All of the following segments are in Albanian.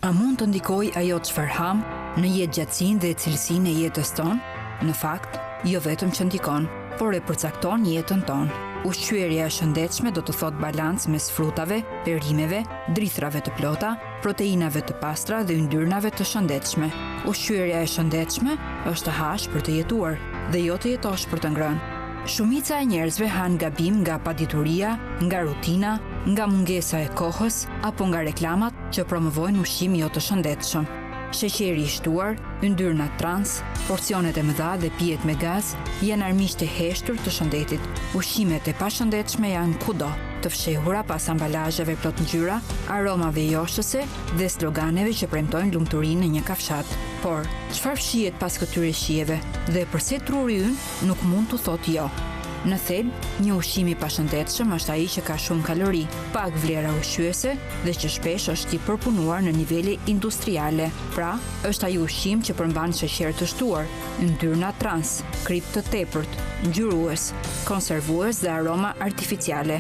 A mund të ndikojë ajo çfarë ham në jetëgjatësinë dhe cilësinë e jetës tonë? Në fakt, jo vetëm që ndikon, por e përcakton jetën tonë. Ushqyerja e shëndetshme do të thotë balancë mes frutave, perimeve, drithrave të plota, proteinave të pastra dhe yndyrnave të shëndetshme. Ushqyerja e shëndetshme është të hash për të jetuar dhe jo të jetosh për të ngrënë. Shumica e njerëzve han gabim nga padituria, nga rutina, nga mungesa e kohës apo nga reklamat që promovojnë ushqim jo të shëndetshëm. Sheqeri i shtuar, yndyrnat trans, porcionet e mëdha dhe pijet me gaz janë armiqtë e heshtur të shëndetit. Ushqimet e pashëndetshme janë kudo, të fshehura pas ambalazheve plot ngjyra, aromave joshëse dhe sloganeve që premtojnë lumturinë në një kafshat. Por, çfarë fshihet pas këtyre shijeve dhe pse truri ynë nuk mund të thotë jo? Në thelb, një ushqim i pashëndetshëm është ai që ka shumë kalori, pak vlera ushqyese dhe që shpesh është i përpunuar në nivele industriale. Pra, është ai ushqim që përmban sheqer të shtuar, yndyrna trans, krip të tepërt, ngjyrues, konservues dhe aroma artificiale.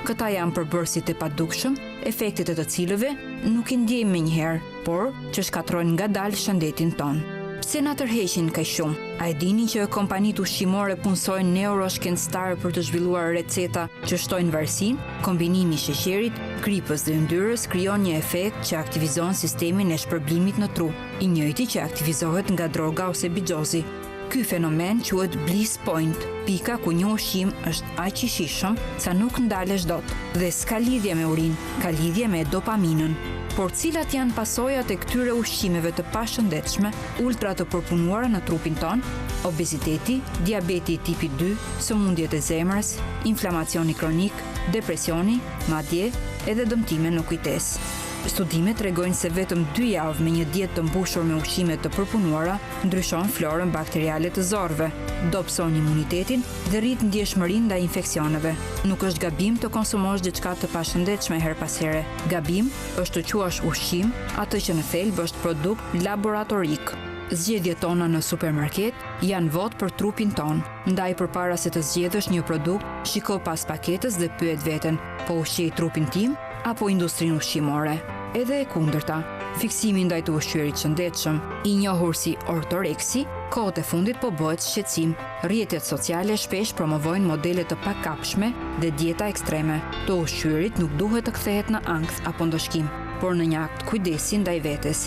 Këta janë përbërësit e padukshëm, efektet e të cilëve nuk i ndjejmë menjëherë, por që shkatrojnë ngadalë shëndetin tonë. Pse na tërheqin kaq shumë? A e dini që kompanitë ushqimore punsojnë neuroshkencëtarë për të zhvilluar receta që shtojnë varësinë? Kombinimi i sheqerit, kripës dhe yndyrës krijon një efekt që aktivizon sistemin e shpërblimit në tru, i njëjti që aktivizohet nga droga ose bixhozi. Ky fenomen quhet bliss point, pika ku një ushqim është aq i shijshëm sa nuk ndalesh dot dhe s'ka lidhje me urinë, ka lidhje me dopaminën. Por cilat janë pasojat e këtyre ushqimeve të pashëndetshme, ultra të përpunuara në trupin ton? Obeziteti, diabeti tipi 2, sëmundjet e zemrës, inflamacioni kronik, depresioni, madje edhe dëmtime në kujtesë. Studimet tregojnë se vetëm 2 javë me një dietë të mbushur me ushqime të përpunuara ndryshon florën bakteriale të zorëve, dobëson imunitetin dhe rrit ndjeshmërinë ndaj infeksioneve. Nuk është gabim të konsumosh diçka të pashëndetshme her pas here. Gabim është të quash ushqim atë që në thelb është produkt laboratorik. Zgjedhjet tona në supermarket janë votë për trupin ton. Ndaj përpara se të zgjedhësh një produkt, shiko pas paketës dhe pyet veten, po ushqej trupin tim apo industrinë ushqimore? Edhe e kundërta, fiksimi ndaj të ushqyerit shëndetshëm, i njohur si ortoreksi, kohët e fundit po bëhet shqetësim. Rrjetet sociale shpesh promovojnë modele të pakapshme dhe dieta ekstreme. Të ushqyerit nuk duhet të kthehet në ankth apo ndoshkim, por në një akt kujdesi ndaj vetes.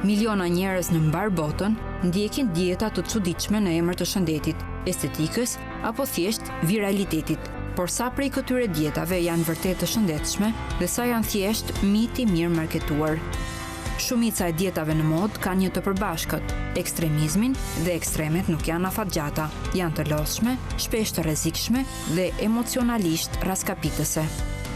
Miliona njerëz në mbar botën ndjekin dieta të çuditshme në emër të shëndetit, estetikës apo thjesht viralitetit. Por sa prej këtyre dietave janë vërtet të shëndetshme dhe sa janë thjesht mit i mirë marketuar. Shumica e dietave në mod kanë një të përbashkët. Ekstremizmin dhe ekstremet nuk janë afatgjata, janë të lodhshme, shpesh të rrezikshme dhe emocionalisht raskapitëse.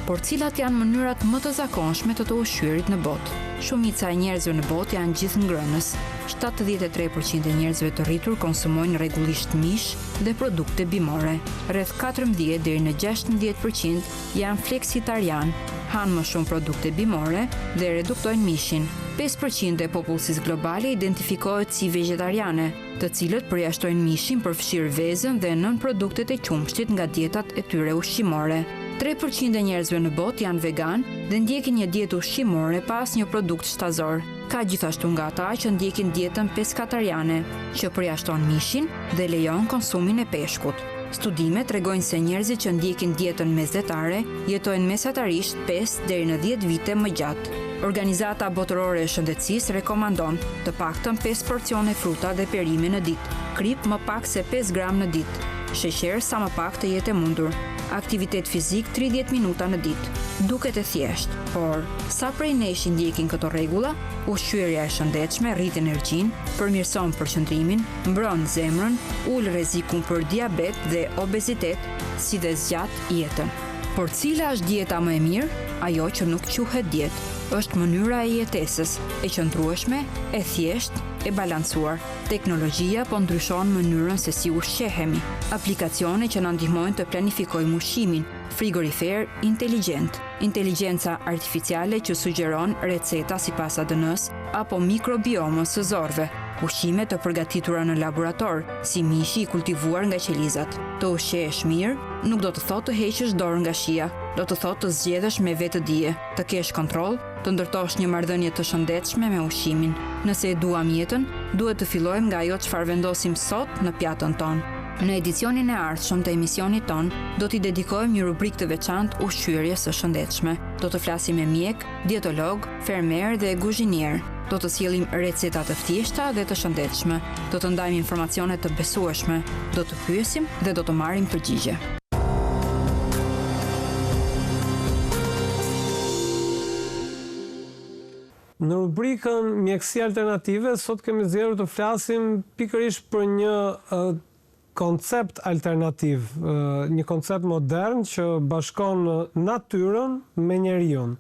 Por cilat janë mënyrat më të zakonshme të ushqyerit në botë? Shumica e njerëzve në botë janë gjithë ngrënës. 73% e njerëzve të rritur konsumojnë rregullisht mish dhe produkte bimore. Rreth 14 deri në 16% janë fleksitarian, hanë më shumë produkte bimore dhe reduktojnë mishin. 5% e popullsisë globale identifikohet si vegetariane, të cilët përjashtojnë mishin për fshirë vezën dhe nën produktet e qumshtit nga dietat e tyre ushqimore. 3% e njerëzve në botë janë vegan dhe ndjekin një dietë ushqimore pa asnjë produkt shtazor. Ka gjithashtu nga ata që ndjekin dietën peskatariane, që përjashton mishin dhe lejon konsumin e peshkut. Studimet tregojnë se njerëzit që ndjekin dietën mesdhetare jetojnë mesatarisht 5 deri në 10 vite më gjatë. Organizata Botërore e Shëndetësisë rekomandon të paktën 5 porcione fruta dhe perime në ditë, krip më pak se 5 gram në ditë, sheqer sa më pak të jetë e mundur, aktivitet fizik 30 minuta në ditë. Duket e thjeshtë, por sa prej nesh i ndjekin këto rregulla? Ushqyerja e shëndetshme rrit energjinë, përmirëson përqendrimin, mbron zemrën, ul rrezikun për diabet dhe obezitet, si dhe zgjat jetën. Por cila është dieta më e mirë? Ajo që nuk quhet dietë, është mënyra e jetesës, e qëndrueshme, e thjeshtë, e balancuar. Teknologjia po ndryshon mënyrën se si ushqehemi. Aplikacione që na ndihmojnë të planifikojmë ushqimin, frigorifer inteligjent, inteligjenca artificiale që sugjeron receta sipas ADN-s apo mikrobiomës së zorëve, ushqime të përgatitura në laborator, si mishi i kultivuar nga qelizat. Të ushqesh mirë nuk do të thotë të heqësh dorë nga shija, do të thotë të zgjedhësh me vetë dije, të kesh kontroll, të ndërtosh një marrëdhënie të shëndetshme me ushqimin. Nëse e duam jetën, duhet të fillojmë nga ajo çfarë vendosim sot në pjatën tonë. Në edicionin e ardhshëm të emisionit ton, do t'i dedikojmë një rubrikë të veçantë ushqyerjes së shëndetshme. Do të flasim me mjek, dietolog, fermer dhe kuzhinier. Do të sjellim receta të thjeshta dhe të shëndetshme. Do të ndajmë informacione të besueshme. Do të pyesim dhe do të marrim përgjigje. Në rubrikën Mjekësi Alternative, sot kemi zgjedhur të flasim pikërisht për një koncept alternativ, një koncept modern që bashkon natyrën me njeriu.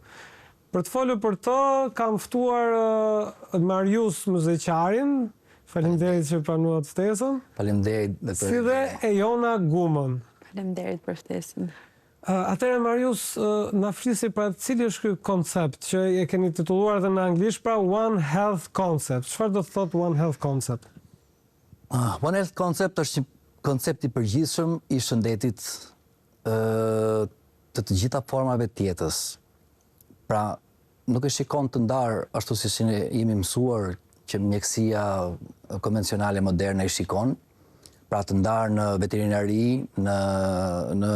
Për të folur për të, kam ftuar Marius Muzeqarin, faleminderit që pranuat ftesën. Faleminderit si dhe Ejona Gumën. Faleminderit për ftesën. Atëherë Marius, na flisi pra cili është ky koncept që e keni titulluar edhe në anglisht, pra One Health Concept. Çfarë do të thotë One Health Concept? One Health Concept është një koncept i përgjithshëm i shëndetit të gjitha formave të jetës. Pra, nuk e shikon të ndarë ashtu si jemi mësuar që mjekësia konvencionale moderne e shikon, pra të ndarë në veterinari, në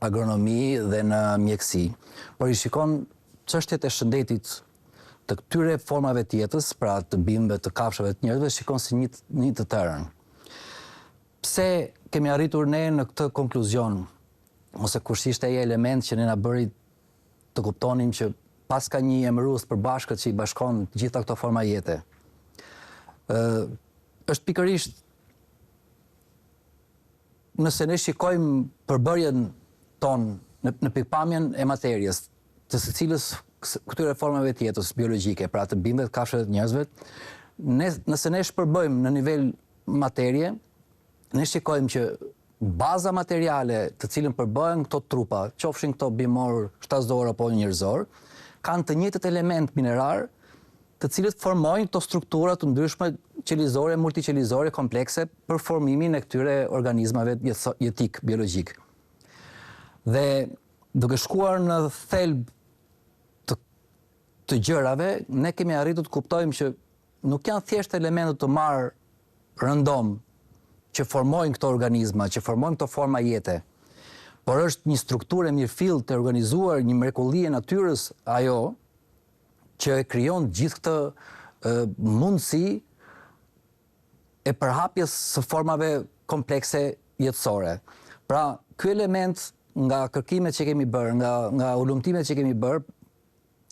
agronomi dhe në mjekësi. Por i shikon çështjet e shëndetit të këtyre formave të jetës, pra të bimëve, të kafshëve, të njerëzve, shikon si një të tërën. Pse kemi arritur ne në këtë konkluzion, ose kush ishte ai element që ne na bëri të kuptonim që pas ka një emërues përbashkët që i bashkon të gjitha këto forma jete. Është pikërisht nëse ne shikojmë përbërjen tonë në pikpamjen e materjes, të secilës këtyre formave të jetës biologjike, pra të bimëve, të kafshëve, të njerëzve, nëse ne shpërbëjmë në nivel materje, ne shikojmë që baza materiale të cilën përbëhen këto trupa, qofshin këto bimor, shtazor apo njerëzor, kanë të njëjtët element minerar, të cilët formojnë këto struktura të ndryshme qelizore, multiqelizore, komplekse për formimin e këtyre organizmave jetik, biologjik. Dhe duke shkuar në thelb të gjërave, ne kemi arritur të kuptojmë që nuk janë thjesht elementet të marrë rëndom që formojnë këto organizma, që formojnë këto forma jete, por është një strukturë e mirëfillt të organizuar, një mrekulli e natyrës ajo që e krijon gjithë këtë mundësi e përhapjes së formave komplekse jetësore. Pra, ky element nga kërkimet që kemi bërë, nga ulumtimet që kemi bërë,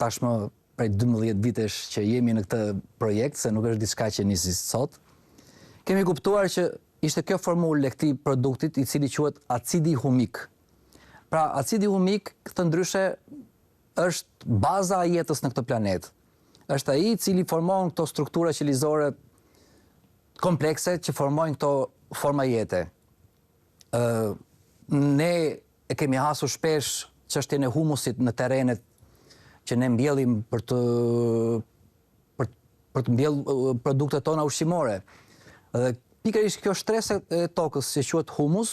tashmë prej 12 vitesh që jemi në këtë projekt, se nuk është diçka që nisi sot, kemi kuptuar që ishte kjo formulë e këtij produktit i cili quhet acidi humik. Pra, acidi humik, këtë ndryshe, është baza e jetës në këtë planet. Është ai i cili formon këto struktura qelizore komplekse që formojnë këto forma jete. Ne e kemi hasur shpesh çështjen e humusit në terrenet që ne mbjellim për të mbjellur produktet tona ushqimore. Dhe pikërisht kjo shtresë e tokës që quhet humus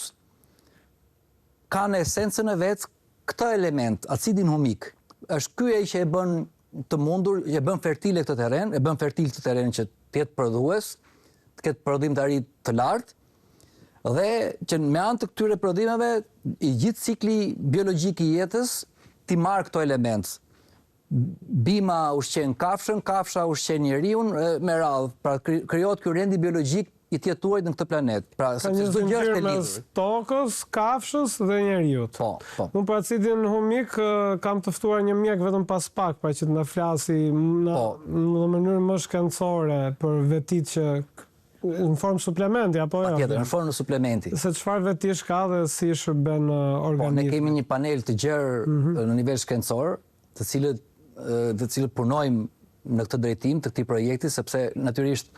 ka në esencën e vet këtë element, acidin humik. Është ky ai që e bën të mundur, e bën fertile këtë terren, e bën fertil këtë terren që të jetë prodhues, të ketë prodhimtari të lartë, dhe që me anë të këtyre prodhimeve i gjithë cikli biologjik i jetës ti marr këto element. Bima ushqen kafshën, kafsha ushqen njeriu, me radhë, pra krijohet ky rendi biologjik i të jetuarit në këtë planet. Pra, ka një zinxhir mes tokës, kafshës dhe njeriut. Po. Unë për acidin humik kam të ftuar një mjek vetëm pas pak, pra që të na flasi në mënyrë më shkencore për vetit që në formë suplementi apo jo? Patjetër, në formë suplementi. Se çfarë vetish ka dhe si shërben organizmi. Ne kemi një panel të gjerë në nivel shkencor, të cilët punojmë në këtë drejtim të këtij projekti, sepse natyrisht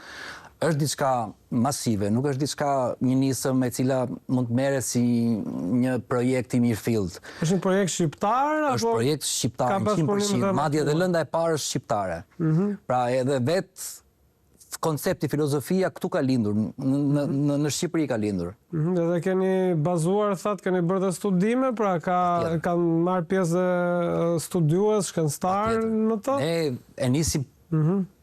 është diçka masive, nuk është diçka një nisëm e cila mund të merret si një projekt i mirëfillt. Është një projekt shqiptar apo? Është projekt shqiptar 100%, madje edhe lënda e parë është shqiptare. Pra edhe vetë koncepti, filozofia këtu ka lindur, në Shqipëri ka lindur. Dhe keni bazuar, keni bërë dhe studime, pra kanë marrë pjesë studiues, shkencëtar në të? Ne e nisim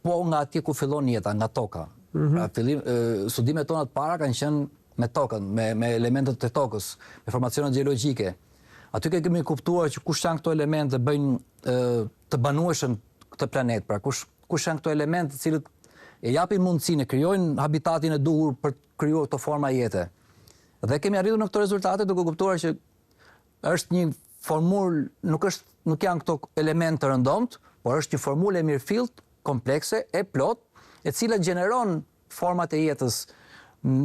po nga atje ku fillon jeta, nga toka. Pra, studimet tona të para kanë qenë me tokën, me elementet të tokës, me formacionet gjeologjike. Aty kemi kuptuar që kush janë këto elemente bëjnë të banueshëm këtë planet, pra kush janë këto elemente të cilët e japin mundësinë, krijojnë habitatin e duhur për të krijuar këto forma jete. Dhe kemi arritur në këto rezultate duke kuptuar që është një formulë, nuk janë këto elemente të rëndomt, por është një formulë e mirëfillt, komplekse, e plot, e cila gjeneron format e jetës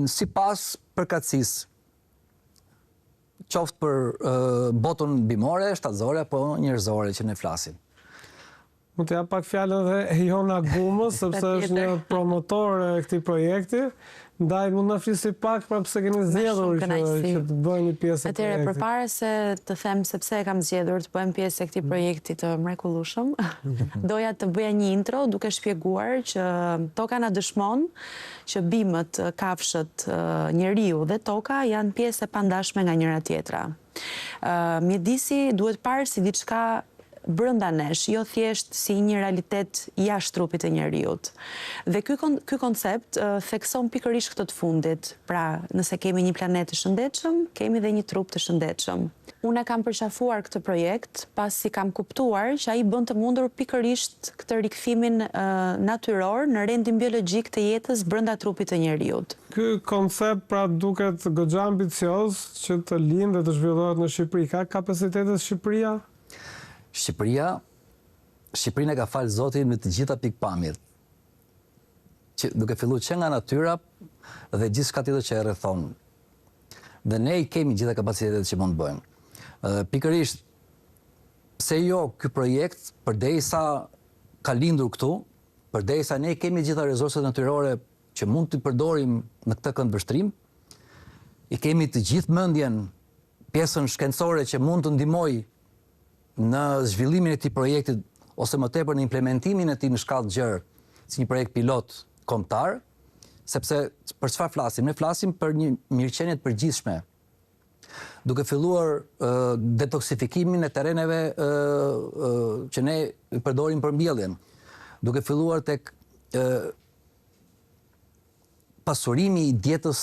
sipas përkatësisë. Qoftë për botën bimore, shtatëzore, apo njerëzore që ne flasim. Mund të jap pak fjalën dhe Jona Gumës, sepse është një promotor e këtij projekti. Ndaj mund na flisni pak pra pse keni zgjedhur që të bëni një pjesë e projektit. Atëherë, përpara se të them se pse e kam zgjedhur të bëhem pjesë e këtij projekti të mrekullueshëm, doja të bëja një intro duke shpjeguar që toka na dëshmon që bimët, kafshët, njeriu dhe toka janë pjesë e pandashme nga njëra tjetra. Mjedisi duhet parë si diçka brënda nesh, jo thjesht si një realitet jashtë trupit të njeriut. Dhe ky koncept thekson pikërisht këtë të fundit. Pra, nëse kemi një planet të shëndetshëm, kemi dhe një trup të shëndetshëm. Unë kam përqafuar këtë projekt pasi kam kuptuar që ai bën të mundur pikërisht këtë rikthimin natyror në rendin biologjik të jetës brenda trupit të njeriut. Ky koncept pra duket goxha ambicioz që të lindë dhe të zhvillohet në Shqipëri. Ka kapacitetet Shqipëria? Shqipërinë e ka falë Zotin me të gjitha pikpamjet. Duke filluar që nga natyra dhe gjithçka tjetër që e rrethon. Dhe ne i kemi gjitha kapacitetet që mund të bëjmë. Pikërisht, pse jo ky projekt, përderisa ka lindur këtu, përderisa ne kemi gjitha resurset natyrore që mund të përdorim në këtë këndvështrim, i kemi të gjithë mendjen, pjesën shkencore që mund të ndihmojë në zhvillimin e këtij projekti ose më tepër në implementimin e tij në shkallë gjerë, si një projekt pilot kombëtar, sepse për çfarë flasim? Ne flasim për një mirëqenie të përgjithshme. Duke filluar detoksifikimin e terreneve që ne i përdorim për mbjelljen, duke filluar tek pasurimi i dietës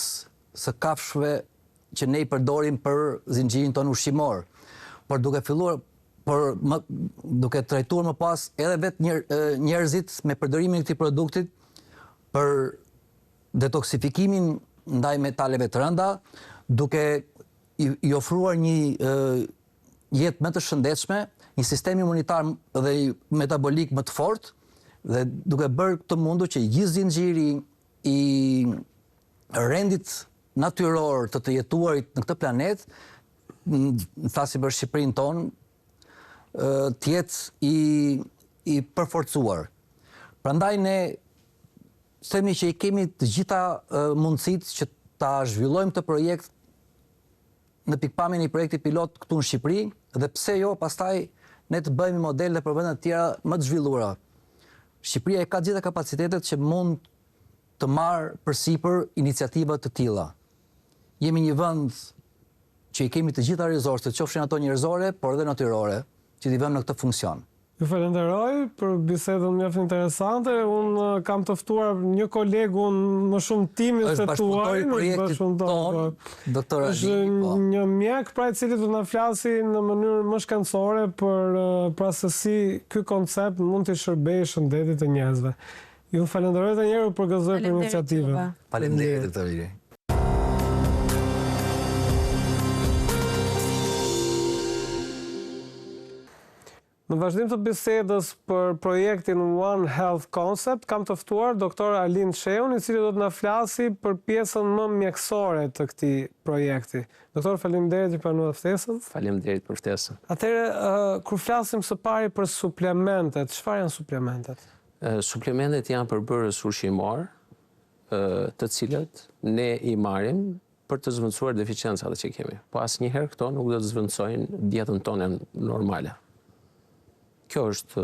së kafshëve që ne i përdorim për zinxhirin tonë ushqimor, por duke filluar duke trajtuar më pas edhe vetë njerëzit me përdorimin e këtij produktit për detoksifikimin ndaj metaleve të rënda, duke i ofruar një jetë më të shëndetshme, një sistem imunitar dhe metabolik më të fortë, dhe duke bërë këtë mundur që gjithë zinxhiri i rendit natyror të jetuarit në këtë planet, flasim për Shqipërinë tonë, të jetë i përforcuar. Prandaj ne themi që i kemi të gjitha mundësitë që ta zhvillojmë këtë projekt në pikpamjen e projektit pilot këtu në Shqipëri, dhe pse jo pastaj ne të bëjmë modele për vende të tjera më të zhvilluara. Shqipëria e ka të gjitha kapacitetet që mund të marrë përsipër iniciativa të tilla. Jemi një vend që i kemi të gjitha resurset, qofshin ato njerëzore, por edhe natyrore, që t'i vëmë në këtë funksion. Ju falenderoj për bisedën mjaft interesante. Unë kam të ftuar një kolegun më shumë timin se tuaj. Është projektit tonë, doktor Alini. Është një mjek pra i cili do na flasi në mënyrë më shkencore për se si ky koncept mund të shërbejë shëndetit të njerëzve. Ju falenderoj edhe një herë për gëzuar për iniciativën. Faleminderit, doktor Alini. Në vazhdim të bisedës për projektin One Health Concept, kam të ftuar doktor Alin Sheun, i cili do të na flasi për pjesën më mjekësore të këtij projekti. Doktor, faleminderit që pranuat ftesën. Faleminderit për ftesën. Atëherë, kur flasim së pari për suplementet, çfarë janë suplementet? Suplementet janë përbërës ushqimor, të cilët ne i marrim për të zvendësuar deficiencat që kemi. Po asnjëherë këto nuk do të zvendësojnë dietën tonë normale. Kjo është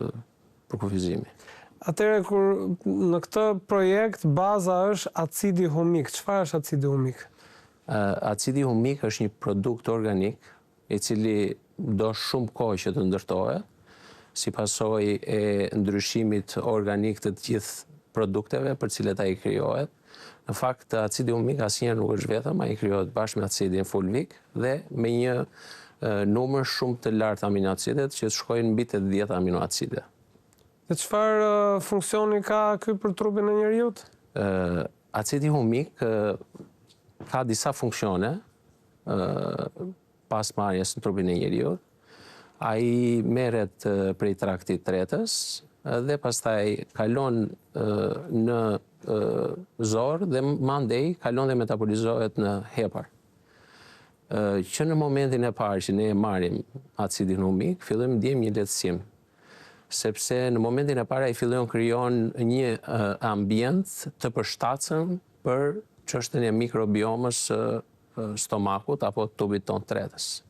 përkufizimi. Atëherë kur në këtë projekt baza është acidi humik. Çfarë është acidi humik? Acidi humik është një produkt organik i cili do shumë kohë që të ndërtohet, si pasojë e ndryshimit organik të gjithë produkteve për cilet ai krijohet. Në fakt, acidi humik asnjëherë nuk është vetëm, ai krijohet bashkë me acidin fulvik dhe me një numër shumë të lartë aminoacidet që shkojnë mbi 80 aminoacide. Dhe çfarë funksioni ka ky për trupin e njerëzit? Acidi humik ka disa funksione pas marrjes në trupin e njeriut. Ai merret prej traktit tretës dhe pastaj kalon në zorë dhe mandej kalon dhe metabolizohet në hepar. Që në momentin e parë që ne marrim acidin humik, fillojmë ndjejmë një lehtësim, sepse në momentin e parë ai fillon krijon një ambient të përshtatshëm për çështjen e mikrobiomës së stomakut apo tubit ton tretës.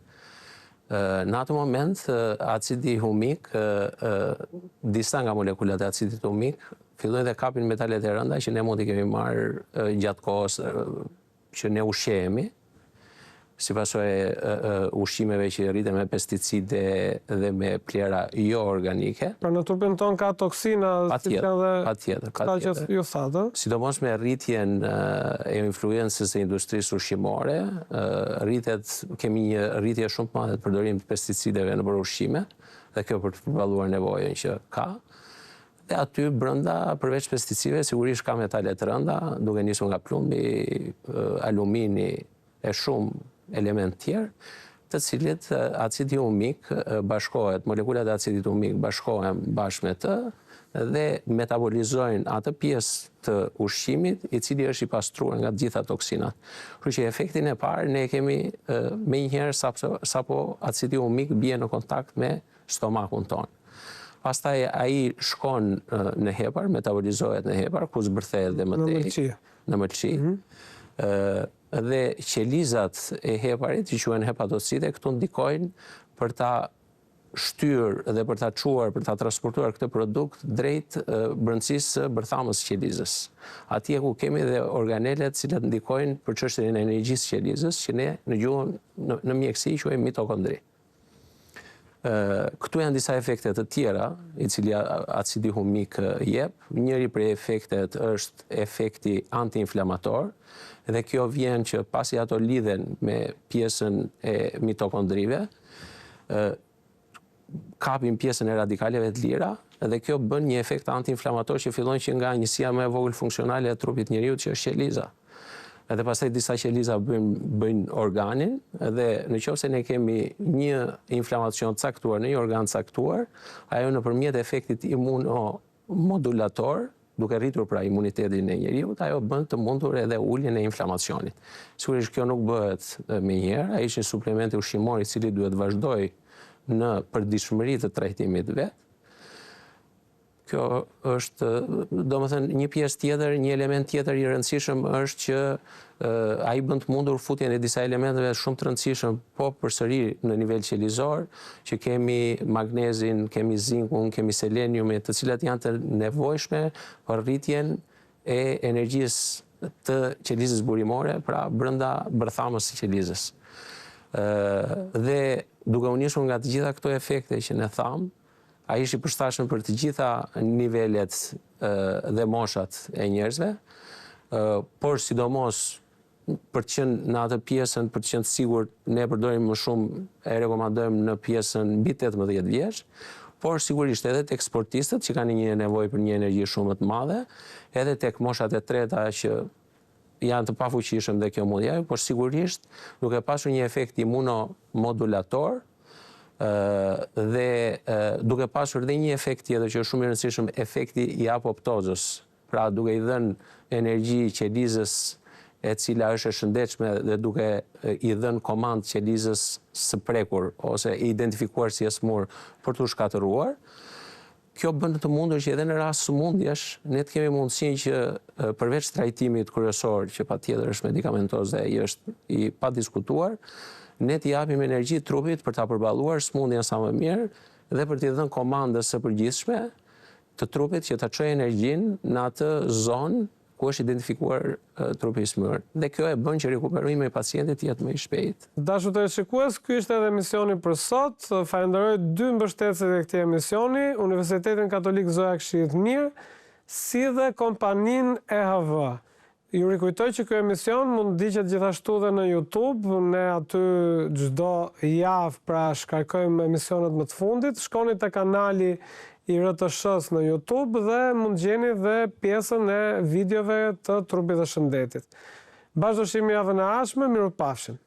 Në atë moment, acidi humik, disa nga molekulat e acidit humik, fillojnë dhe kapin metalet e rënda që ne mund t'i kemi marrë gjatë kohës që ne ushqehemi, si pasojë ushqimeve që rriten me pesticide dhe me plera jo organike. Pra në trupin ton ka toksina, patjetër. Ju thatë. Sidomos me rritjen e influencës së industrisë ushqimore, kemi një rritje shumë të madhe të përdorimit të pesticideve në ushqime, dhe kjo për të përballuar nevojën që ka. Dhe aty brenda, përveç pesticideve, sigurisht ka metale të rënda, duke nisur nga plumbi, alumini e shumë element tjerë, të cilit acidi humik bashkohet, molekulat e acidit humik bashkohen bashkë me të dhe metabolizojnë atë pjesë të ushqimit i cili është i pastruar nga të gjitha toksinat. Kështu që efektin e parë ne kemi menjëherë sapo acidi humik bie në kontakt me stomakun ton. Pastaj ai shkon në hepar, metabolizohet në hepar, ku zbërthehet dhe mëtej në mëlçi. Dhe qelizat e heparit, që quhen hepatocite, këtu ndikojnë për ta shtyrë dhe për ta çuar, për ta transportuar këtë produkt drejt brendësisë së bërthamës së qelizës. Atje ku kemi dhe organelet cilat ndikojnë për çështjen e energjisë së qelizës, që ne në gjuhën në mjeksi quajmë mitokondri. Këtu janë disa efekte të tjera, i cili acidi humik jep. Njëri prej efektet është efekti antiinflamator, dhe kjo vjen që pasi ato lidhen me pjesën e mitokondrive, kapin pjesën e radikaleve të lira, dhe kjo bën një efekt antiinflamator që fillon që nga njësia më e vogël funksionale e trupit njeriut që është qeliza. Edhe pastaj disa qeliza bëjnë organin, dhe në qoftë se ne kemi një inflamacion caktuar në një organ caktuar, ajo nëpërmjet efektit imunomodulator, duke rritur pra imunitetin e njeriut, ajo bën të mundur edhe uljen e inflamacionit. Sigurisht kjo nuk bëhet menjëherë, ai është një suplement ushqimor i cili duhet vazhdoj në përditshmëri të trajtimit vet. Kjo është, domethënë, një pjesë tjetër, një element tjetër i rëndësishëm është që ai bën të mundur futjen e disa elementeve shumë të rëndësishëm, po përsëri në nivel qelizor, që kemi magnezin, kemi zinkun, kemi seleniumin, të cilat janë të nevojshme për rritjen e energjisë të qelizës burimore, pra brenda bërthamës së qelizës. Dhe duke u nisur nga të gjitha këto efekte që ne tham, ai është i përshtatshëm për të gjitha nivelet dhe moshat e njerëzve, por sidomos për të qenë në atë pjesën, për të qenë sigurt, ne përdorim më shumë, e rekomandojmë në pjesën mbi 18 vjeç, por sigurisht edhe tek sportistët që kanë një nevojë për një energji shumë të madhe, edhe tek moshat e treta që janë të pafuqishëm dhe kjo mund japë, por sigurisht duke pasur një efekt imunomodulator, dhe duke pasur dhe një efekt tjetër që është shumë i rëndësishëm, efekti i apoptozës, pra duke i dhënë energji qelizës e cila është e shëndetshme dhe duke i dhënë komand qelizës së prekur ose identifikuar si e smur për t'u shkatëruar. Kjo bën të mundur që edhe në rast sëmundjesh ne të kemi mundësinë që përveç trajtimit kryesor që patjetër është medikamentoz dhe është i padiskutuar, ne t'i japim energji trupit për ta përballuar sëmundjen sa më mirë dhe për t'i dhënë komandës së përgjithshme të trupit që ta çojë energjinë në atë zonë ku është identifikuar trupi i smyrë. Dhe kjo e bën që rikuperimi i pacientit jetë më i shpejtë. Dashur teleshikues, ky ishte edhe emisioni për sot. Falenderoj dy mbështetësit e këtij emisioni, Universitetin Katolik Zoja Këshillit Mirë, si dhe kompaninë EHV. Ju rikujtoj që ky emision mund ndiqet gjithashtu dhe në YouTube, ne aty çdo javë pra shkarkojmë emisionet më të fundit. Shkoni te kanali i RTS në YouTube dhe mund gjeni dhe pjesën e videove të trupit dhe shëndetit. Bashkëdorëzimi javën e ardhshme, mirupafshim.